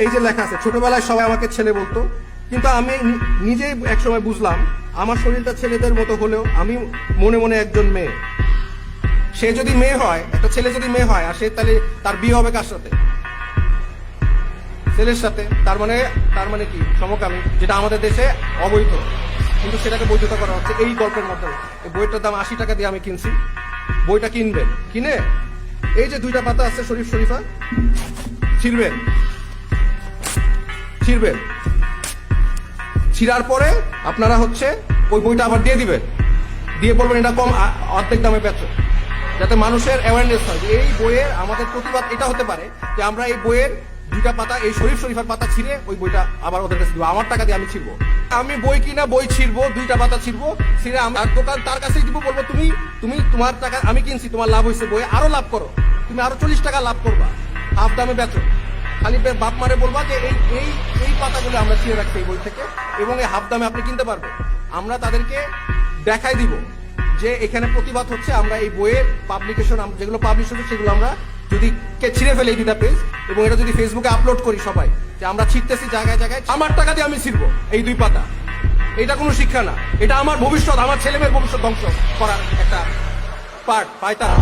এই যে লেখা আছে, ছোটবেলায় সবাই আমাকে ছেলে বলতো, কিন্তু আমি নিজেই একসময় বুঝলাম আমার শরীরটা ছেলেদের মতো হলেও আমি মনে মনে একজন মেয়ে। সে যদি মেয়ে হয়, একটা ছেলে যদি মেয়ে হয়, আর সে তাহলে তার বিয়ে হবে কার সাথে? ছেলের সাথে। তার মানে কি? সমকামী, যেটা আমাদের দেশে অবৈধ, কিন্তু সেটাকে বৈধতা করা হচ্ছে এই গল্পের মাধ্যমে। এই বইটার দাম 80 টাকা দিয়ে আমি কিনছি। বইটা কিনবেন, কিনে এই যে 2টা পাতা আছে শরীফ শরীফা, ছিঁড়বেন, ছিঁড়ার পরে আপনারা হচ্ছে ওই বইটা আবার দিয়ে দিবেন, দিয়ে বলবেন এটা কম, অর্ধেক দামে বেচো, যাতে মানুষের অ্যাওয়ারনেস হয় যে এই বইয়ের আমাদের প্রতিবাদ এটা হতে পারে যে আমরা এই বইয়ের 2টা পাতা, এই শরীফ শরীফার পাতা ছিঁড়ে ওই বইটা আবার ওদের কাছে দিব, আমার টাকা দিয়ে আমি ছিঁড়বো। আমি বই কিনা বই ছিঁড়বো, 2টা পাতা ছিঁড়বো, ছিঁড়ে আমি আর দোকান তার কাছেই দিব, বলবো তুমি তোমার টাকা আমি কিনছি, তোমার লাভ হয়েছে, বই আরো লাভ করো, তুমি আরো 40 টাকা লাভ করবা, হাফ দামে বেচো। খালি বাপ মারে বলবা যে এই পাতাগুলো আমরা ছিঁড়ে রাখছি এই বই থেকে, এবং এই হাফ দামে আপনি কিনতে পারবেন। আমরা তাদেরকে দেখাই দিব যে এখানে প্রতিবাদ হচ্ছে, আমরা এই বইয়ের পাবলিকেশন যেগুলো পাবলিশ হচ্ছে সেগুলো আমরা যদি ছিঁড়ে ফেলে এই 2টা পেজ, এবং এটা যদি ফেসবুকে আপলোড করি সবাই যে আমরা ছিঁড়তেছি জায়গায় জায়গায়, আমার টাকা দিয়ে আমি ছিঁড়বো এই 2 পাতা। এটা কোনো শিক্ষা না, এটা আমার ভবিষ্যৎ, আমার ছেলেমেয়ের ভবিষ্যৎ ধ্বংস করার একটা পার্ট পায়তারা।